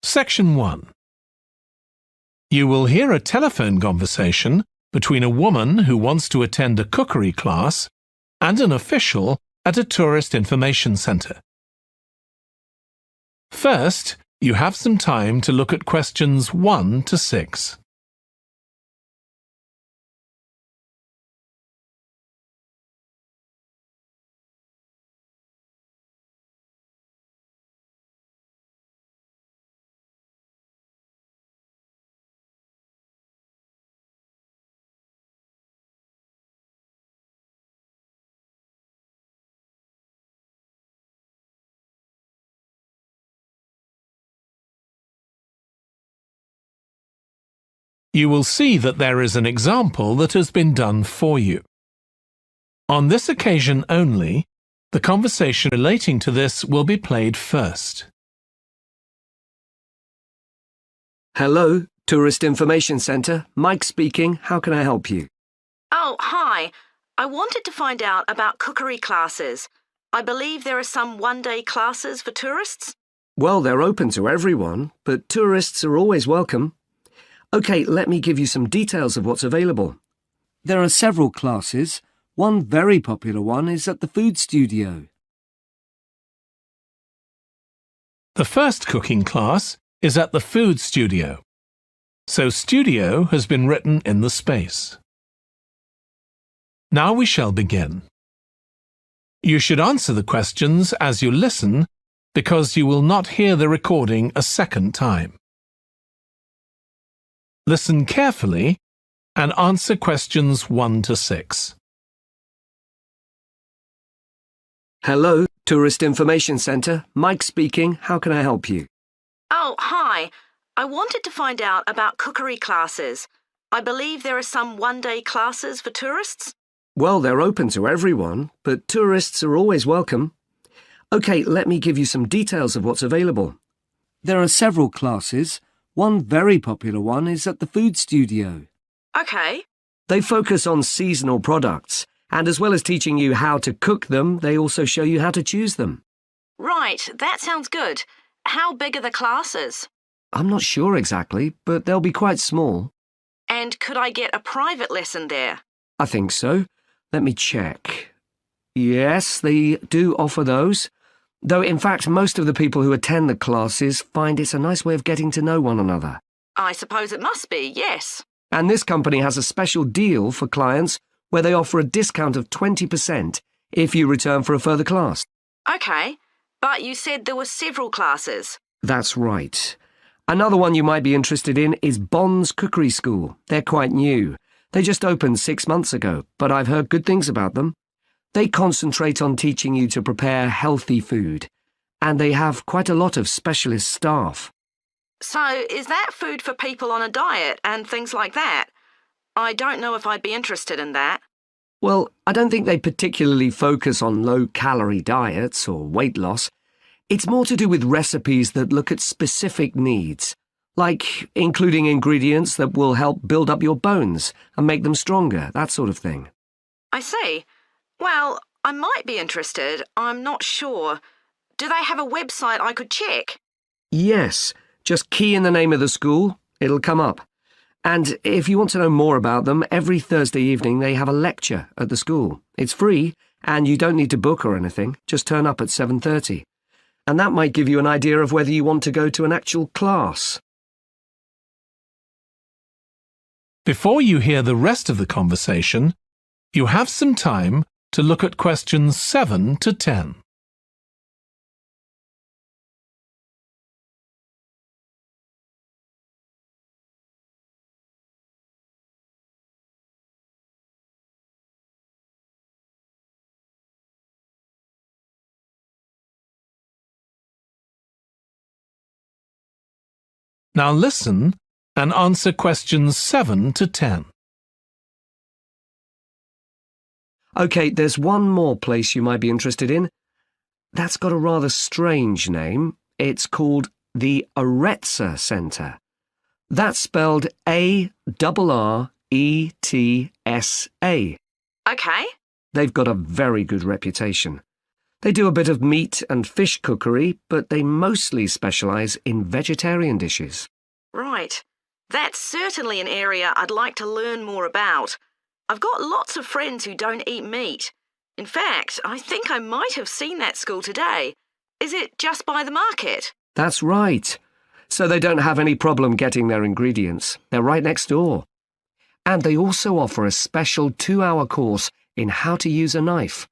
Section 1. You will hear a telephone conversation between a woman who wants to attend a cookery class and an official at a tourist information centre. First, you have some time to look at questions 1 to 6. You will see that there is an example that has been done for you. On this occasion only, the conversation relating to this will be played first. Hello, Tourist Information Centre. Mike speaking. How can I help you? Oh, hi. I wanted to find out about cookery classes. I believe there are some one-day classes for tourists. Well, they're open to everyone, but tourists are always welcome. OK, let me give you some details of what's available. There are several classes. One very popular one is at the food studio. The first cooking class is at the food studio, so studio has been written in the space. Now we shall begin. You should answer the questions as you listen because you will not hear the recording a second time. Listen carefully and answer questions 1 to 6. Hello, Tourist Information Centre. Mike speaking. How can I help you? Oh, hi. I wanted to find out about cookery classes. I believe there are some one-day classes for tourists. Well, they're open to everyone, but tourists are always welcome. OK, let me give you some details of what's available. There are several classes. One very popular one is at the food studio. OK. They focus on seasonal products, and as well as teaching you how to cook them, they also show you how to choose them. Right, that sounds good. How big are the classes? I'm not sure exactly, but they'll be quite small. And could I get a private lesson there? I think so. Let me check. Yes, they do offer those. Though, in fact, most of the people who attend the classes find it's a nice way of getting to know one another. I suppose it must be, yes. And this company has a special deal for clients where they offer a discount of 20% if you return for a further class. OK, but you said there were several classes. That's right. Another one you might be interested in is Bond's Cookery School. They're quite new. They just opened 6 months ago, but I've heard good things about them. They concentrate on teaching you to prepare healthy food, and they have quite a lot of specialist staff. So, is that food for people on a diet and things like that? I don't know if I'd be interested in that. Well, I don't think they particularly focus on low-calorie diets or weight loss. It's more to do with recipes that look at specific needs, like including ingredients that will help build up your bones and make them stronger, that sort of thing. I see. Well, I might be interested. I'm not sure. Do they have a website I could check? Yes. Just key in the name of the school. It'll come up. And if you want to know more about them, every Thursday evening they have a lecture at the school. It's free, and you don't need to book or anything. Just turn up at 7:30. And that might give you an idea of whether you want to go to an actual class. Before you hear the rest of the conversation, you have some time to look at questions 7 to 10. Now listen and answer questions 7 to 10. OK, there's one more place you might be interested in. That's got a rather strange name. It's called the AAVESH Centre. That's spelled ARRETSA. OK. They've got a very good reputation. They do a bit of meat and fish cookery, but they mostly specialise in vegetarian dishes. Right. That's certainly an area I'd like to learn more about. I've got lots of friends who don't eat meat. In fact, I think I might have seen that school today. Is it just by the market? That's right. So they don't have any problem getting their ingredients. They're right next door. And they also offer a special 2-hour course in how to use a knife.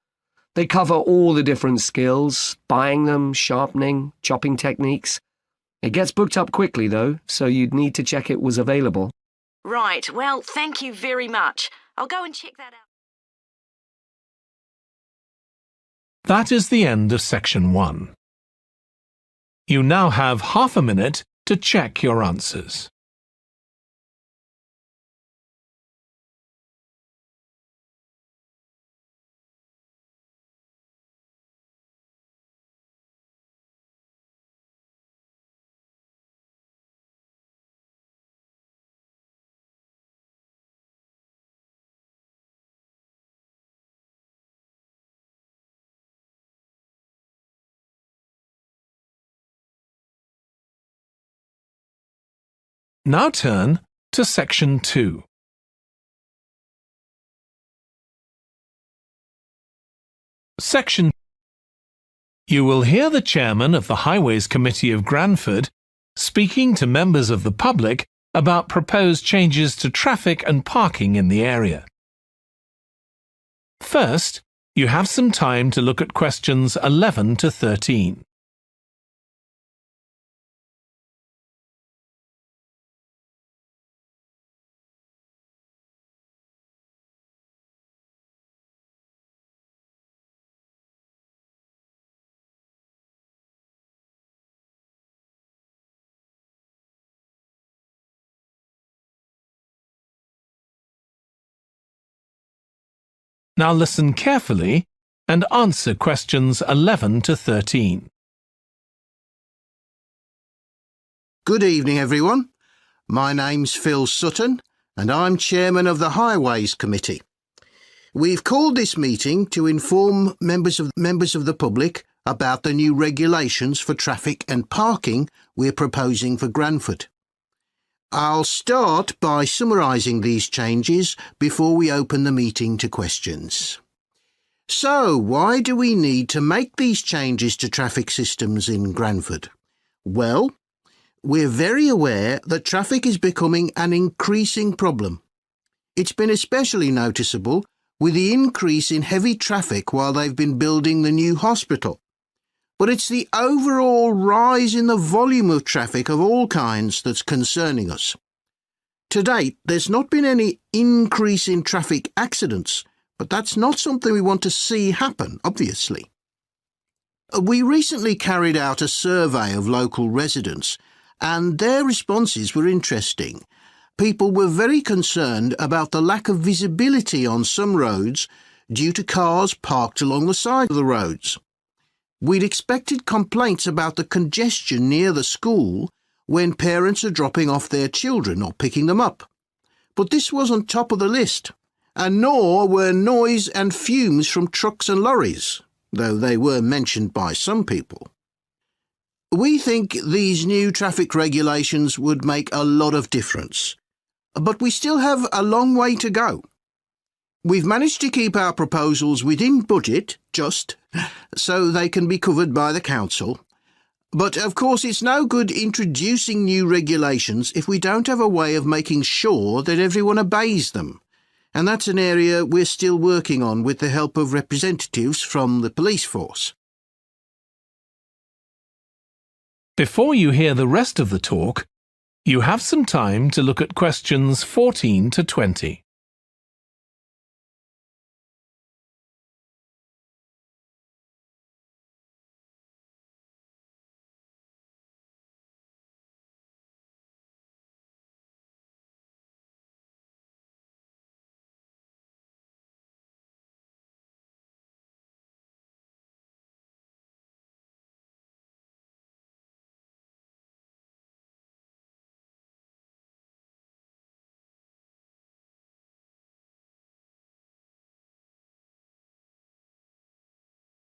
They cover all the different skills, buying them, sharpening, chopping techniques. It gets booked up quickly, though, so you'd need to check it was available. Right. Well, thank you very much. I'll go and check that out. That is the end of section 1. You now have half a minute to check your answers. Now turn to section 2. Section 2. You will hear the chairman of the Highways Committee of Granford speaking to members of the public about proposed changes to traffic and parking in the area. First, you have some time to look at questions 11 to 13. Now listen carefully and answer questions 11 to 13. Good evening, everyone. My name's Phil Sutton, and I'm chairman of the Highways Committee. We've called this meeting to inform members of the public about the new regulations for traffic and parking we're proposing for Granford. I'll start by summarising these changes before we open the meeting to questions. So, why do we need to make these changes to traffic systems in Granford? Well, we're very aware that traffic is becoming an increasing problem. It's been especially noticeable with the increase in heavy traffic while they've been building the new hospital. But it's the overall rise in the volume of traffic of all kinds that's concerning us. To date, there's not been any increase in traffic accidents, but that's not something we want to see happen, obviously. We recently carried out a survey of local residents, and their responses were interesting. People were very concerned about the lack of visibility on some roads due to cars parked along the side of the roads. We'd expected complaints about the congestion near the school when parents are dropping off their children or picking them up. But this wasn't top of the list, and nor were noise and fumes from trucks and lorries, though they were mentioned by some people. We think these new traffic regulations would make a lot of difference, but we still have a long way to go. We've managed to keep our proposals within budget, so they can be covered by the council. But of course it's no good introducing new regulations if we don't have a way of making sure that everyone obeys them. And that's an area we're still working on with the help of representatives from the police force. Before you hear the rest of the talk, you have some time to look at questions 14 to 20.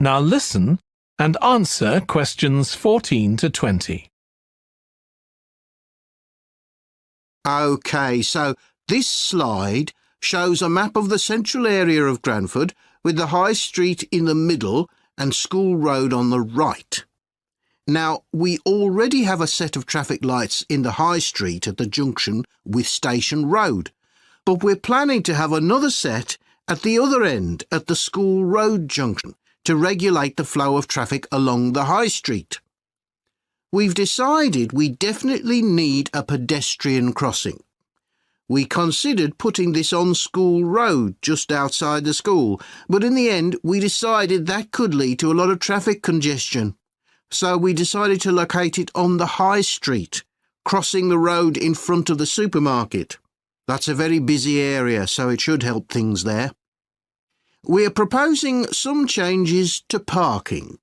Now listen and answer questions 14 to 20. OK, so this slide shows a map of the central area of Granford with the High Street in the middle and School Road on the right. Now, we already have a set of traffic lights in the High Street at the junction with Station Road, but we're planning to have another set at the other end at the School Road junction to regulate the flow of traffic along the High Street. We've decided we definitely need a pedestrian crossing. We considered putting this on School Road just outside the school, but in the end we decided that could lead to a lot of traffic congestion. So we decided to locate it on the High Street, crossing the road in front of the supermarket. That's a very busy area, so it should help things there. We are proposing some changes to parking.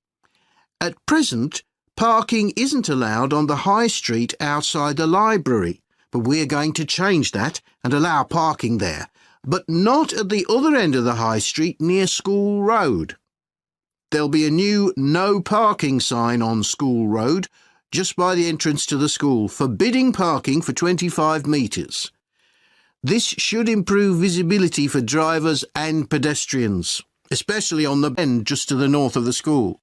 At present, parking isn't allowed on the High Street outside the library, but we're going to change that and allow parking there, but not at the other end of the High Street near School Road. There'll be a new no parking sign on School Road just by the entrance to the school, forbidding parking for 25 metres. This should improve visibility for drivers and pedestrians, especially on the bend just to the north of the school.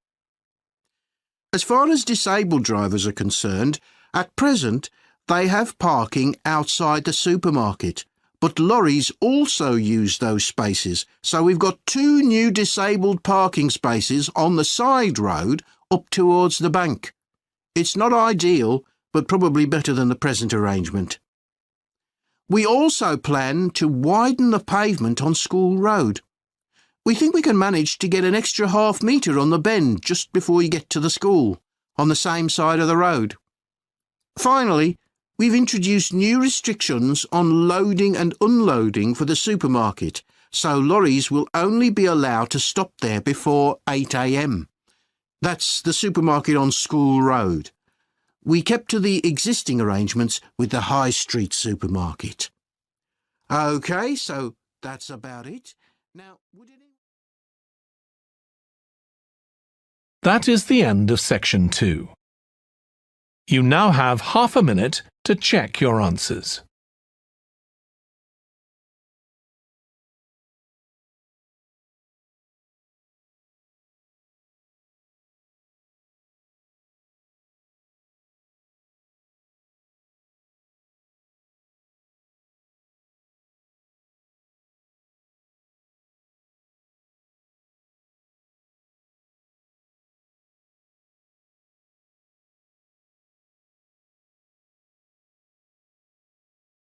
As far as disabled drivers are concerned, at present they have parking outside the supermarket, but lorries also use those spaces, so we've got 2 new disabled parking spaces on the side road up towards the bank. It's not ideal, but probably better than the present arrangement. We also plan to widen the pavement on School Road. We think we can manage to get an extra half metre on the bend just before you get to the school, on the same side of the road. Finally, we've introduced new restrictions on loading and unloading for the supermarket, so lorries will only be allowed to stop there before 8 a.m. That's the supermarket on School Road. We kept to the existing arrangements with the High Street supermarket. OK, so that's about it. Now, That is the end of section 2. You now have half a minute to check your answers.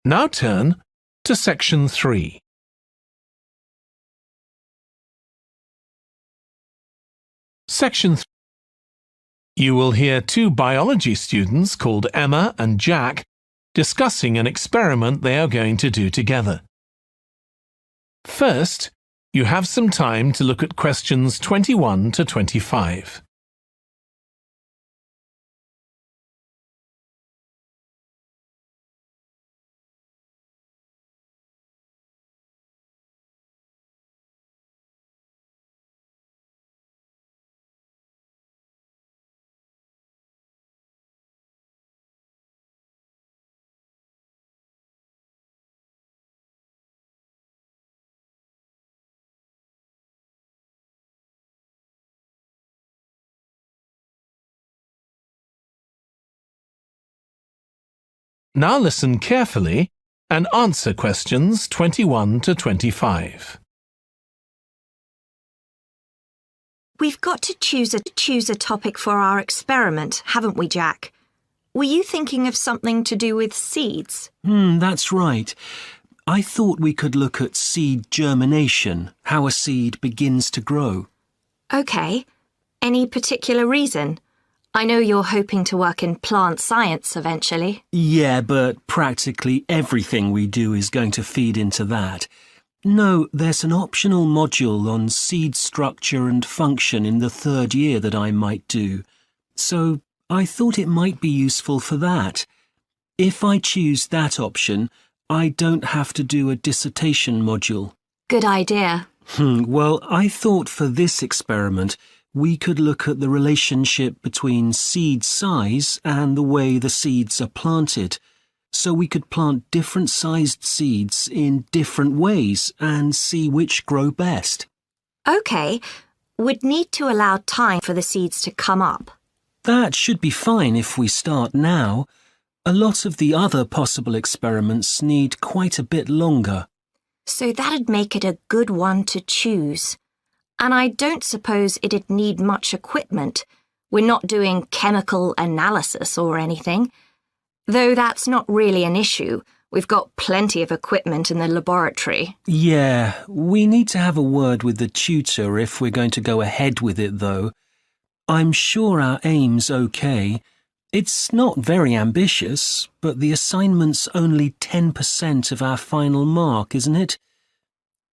Now turn to section 3. Section 3. You will hear 2 biology students called Emma and Jack discussing an experiment they are going to do together. First, you have some time to look at questions 21 to 25. Now listen carefully and answer questions 21 to 25. We've got to choose a topic for our experiment, haven't we, Jack? Were you thinking of something to do with seeds? That's right. I thought we could look at seed germination, how a seed begins to grow. OK. Any particular reason? I know you're hoping to work in plant science eventually. Yeah, but practically everything we do is going to feed into that. No, there's an optional module on seed structure and function in the 3rd year that I might do. So I thought it might be useful for that. If I choose that option, I don't have to do a dissertation module. Good idea. Well, I thought for this experiment, We could look at the relationship between seed size and the way the seeds are planted. So we could plant different sized seeds in different ways and see which grow best. OK, we'd need to allow time for the seeds to come up. That should be fine if we start now. A lot of the other possible experiments need quite a bit longer. So that'd make it a good one to choose. And I don't suppose it'd need much equipment. We're not doing chemical analysis or anything. Though that's not really an issue. We've got plenty of equipment in the laboratory. Yeah, we need to have a word with the tutor if we're going to go ahead with it, though. I'm sure our aim's okay. It's not very ambitious, but the assignment's only 10% of our final mark, isn't it?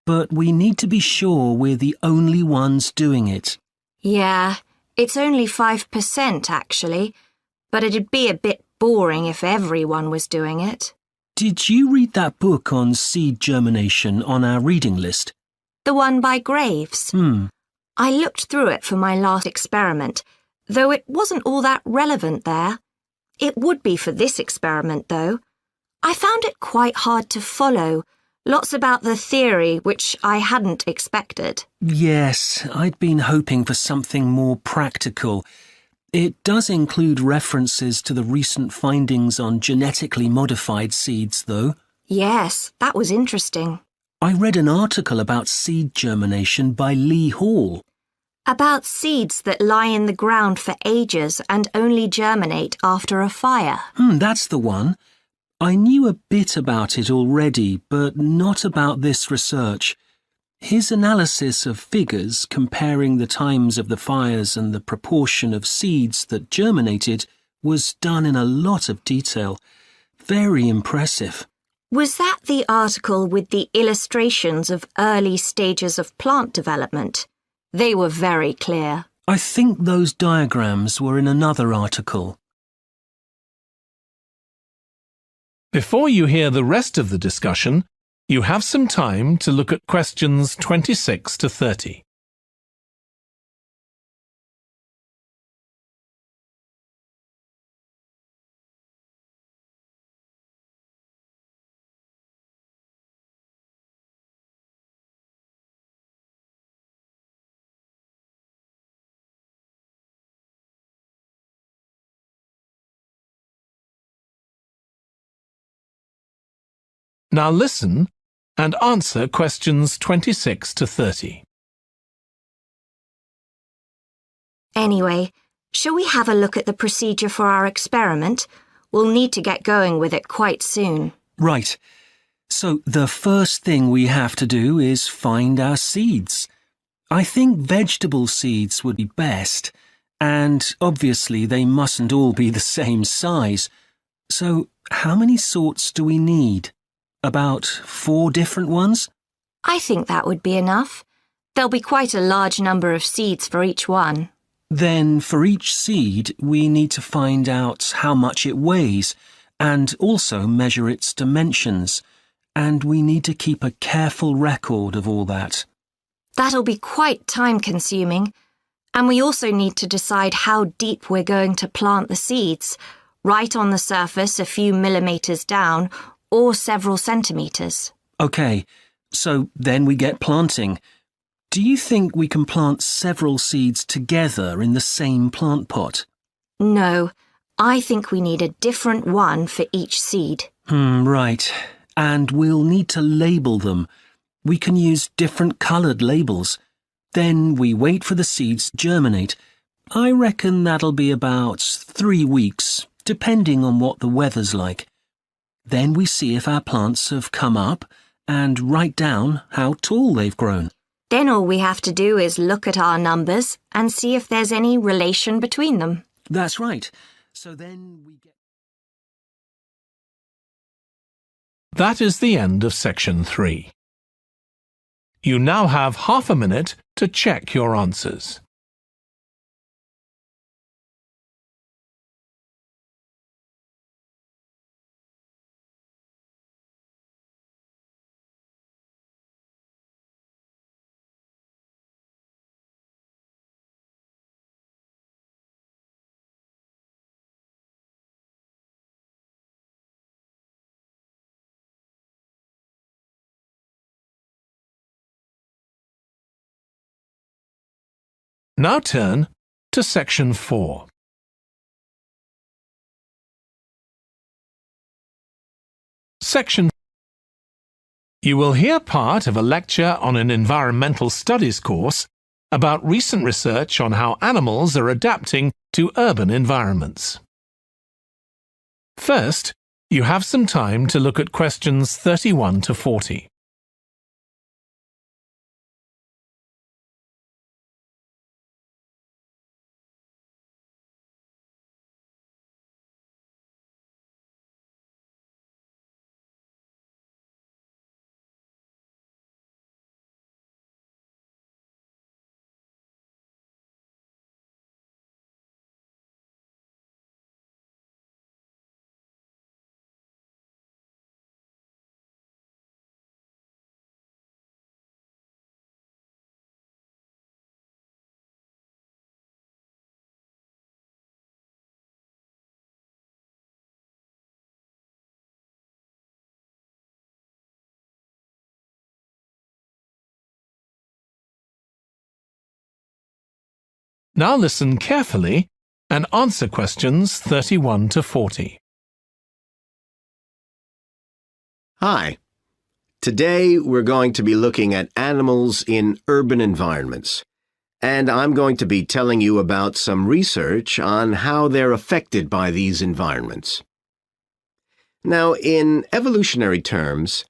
But we need to be sure we're the only ones doing it. Yeah, it's only 5% actually, but it'd be a bit boring if everyone was doing it. Did you read that book on seed germination on our reading list? The one by Graves? I looked through it for my last experiment, though it wasn't all that relevant there. It would be for this experiment, though. I found it quite hard to follow. Lots about the theory, which I hadn't expected. Yes, I'd been hoping for something more practical. It does include references to the recent findings on genetically modified seeds, though. Yes, that was interesting. I read an article about seed germination by Lee Hall. About seeds that lie in the ground for ages and only germinate after a fire. That's the one. I knew a bit about it already, but not about this research. His analysis of figures comparing the times of the fires and the proportion of seeds that germinated was done in a lot of detail. Very impressive. Was that the article with the illustrations of early stages of plant development? They were very clear. I think those diagrams were in another article. Before you hear the rest of the discussion, you have some time to look at questions 26 to 30. Now listen and answer questions 26 to 30. Anyway, shall we have a look at the procedure for our experiment? We'll need to get going with it quite soon. Right. So the first thing we have to do is find our seeds. I think vegetable seeds would be best, and obviously they mustn't all be the same size. So how many sorts do we need? About 4 different ones? I think that would be enough. There'll be quite a large number of seeds for each one. Then for each seed, we need to find out how much it weighs and also measure its dimensions. And we need to keep a careful record of all that. That'll be quite time-consuming. And we also need to decide how deep we're going to plant the seeds, right on the surface a few millimetres down or several centimetres. OK, so then we get planting. Do you think we can plant several seeds together in the same plant pot? No, I think we need a different one for each seed. Right. And we'll need to label them. We can use different coloured labels. Then we wait for the seeds to germinate. I reckon that'll be about 3 weeks, depending on what the weather's like. Then we see if our plants have come up and write down how tall they've grown. Then all we have to do is look at our numbers and see if there's any relation between them. That's right. So then we get... That is the end of section 3. You now have half a minute to check your answers. Now turn to Section 4. Section 4. You will hear part of a lecture on an environmental studies course about recent research on how animals are adapting to urban environments. First, you have some time to look at questions 31 to 40. Now listen carefully and answer questions 31 to 40. Hi. Today we're going to be looking at animals in urban environments, and I'm going to be telling you about some research on how they're affected by these environments. Now, in evolutionary terms,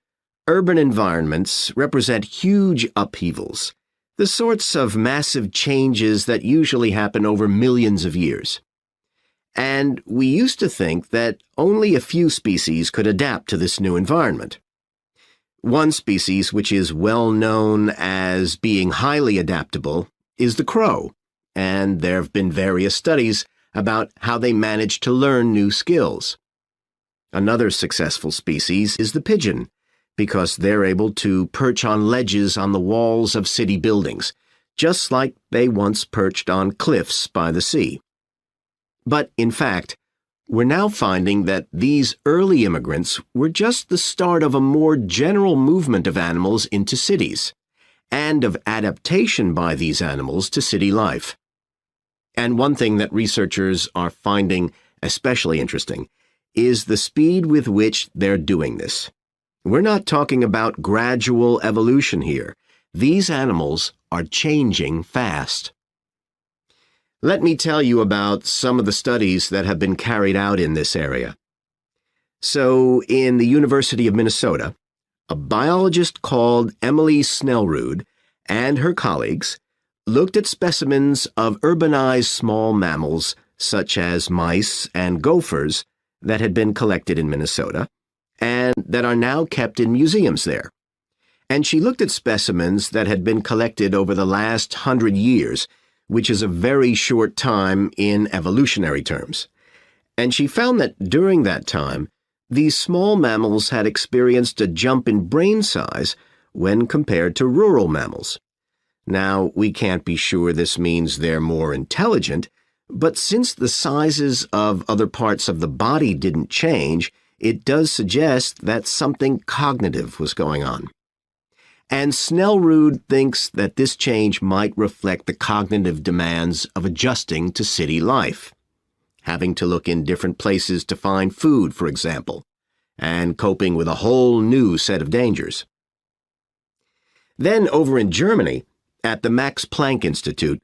urban environments represent huge upheavals, the sorts of massive changes that usually happen over millions of years. And we used to think that only a few species could adapt to this new environment. One species which is well known as being highly adaptable is the crow, and there have been various studies about how they manage to learn new skills. Another successful species is the pigeon, because they're able to perch on ledges on the walls of city buildings, just like they once perched on cliffs by the sea. But, in fact, we're now finding that these early immigrants were just the start of a more general movement of animals into cities, and of adaptation by these animals to city life. And one thing that researchers are finding especially interesting is the speed with which they're doing this. We're not talking about gradual evolution here. These animals are changing fast. Let me tell you about some of the studies that have been carried out in this area. So, in the University of Minnesota, a biologist called Emily Snellrud and her colleagues looked at specimens of urbanized small mammals such as mice and gophers that had been collected in Minnesota and that are now kept in museums there. And she looked at specimens that had been collected over the last 100 years, which is a very short time in evolutionary terms. And she found that during that time, these small mammals had experienced a jump in brain size when compared to rural mammals. Now, we can't be sure this means they're more intelligent, but since the sizes of other parts of the body didn't change, it does suggest that something cognitive was going on. And Snellrud thinks that this change might reflect the cognitive demands of adjusting to city life, having to look in different places to find food, for example, and coping with a whole new set of dangers. Then over in Germany, at the Max Planck Institute,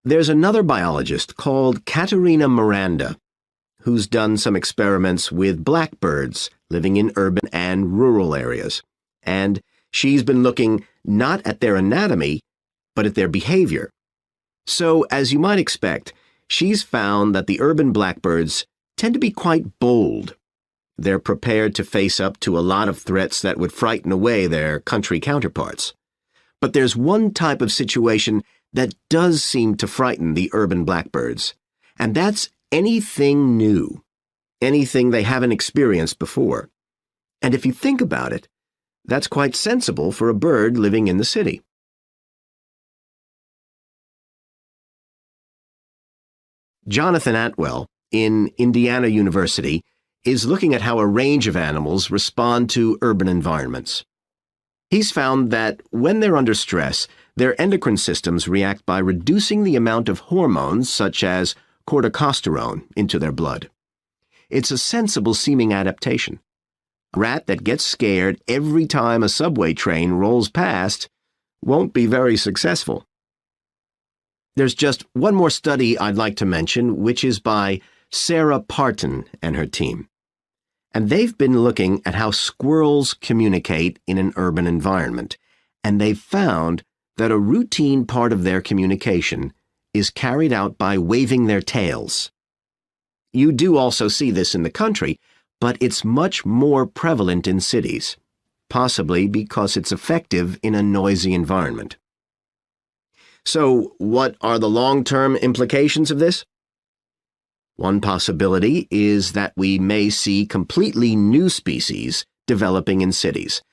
there's another biologist called Katharina Miranda, who's done some experiments with blackbirds living in urban and rural areas, and she's been looking not at their anatomy, but at their behavior. So, as you might expect, she's found that the urban blackbirds tend to be quite bold. They're prepared to face up to a lot of threats that would frighten away their country counterparts. But there's one type of situation that does seem to frighten the urban blackbirds, and that's anything new, anything they haven't experienced before. And if you think about it, that's quite sensible for a bird living in the city. Jonathan Atwell, in Indiana University, is looking at how a range of animals respond to urban environments. He's found that when they're under stress, Their endocrine systems react by reducing the amount of hormones such as corticosterone into their blood. It's a sensible-seeming adaptation. A rat that gets scared every time a subway train rolls past won't be very successful. There's just one more study I'd like to mention, which is by Sarah Parton and her team. And they've been looking at how squirrels communicate in an urban environment, and they've found that a routine part of their communication is carried out by waving their tails. You do also see this in the country, but it's much more prevalent in cities, possibly because it's effective in a noisy environment. So, what are the long-term implications of this? One possibility is that we may see completely new species developing in cities.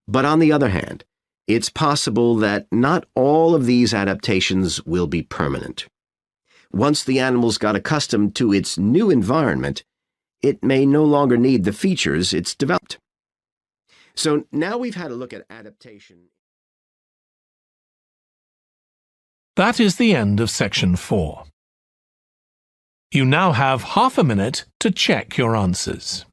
But on the other hand, it's possible that not all of these adaptations will be permanent. Once the animal's got accustomed to its new environment, it may no longer need the features it's developed. So now we've had a look at adaptation. That is the end of section 4. You now have half a minute to check your answers.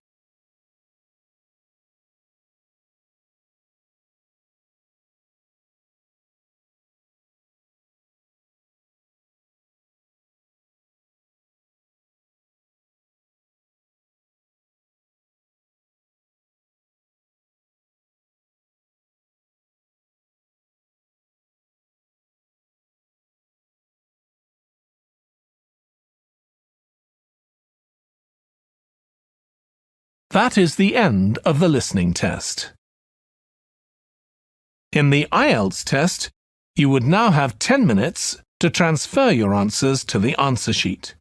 That is the end of the listening test. In the IELTS test, you would now have 10 minutes to transfer your answers to the answer sheet.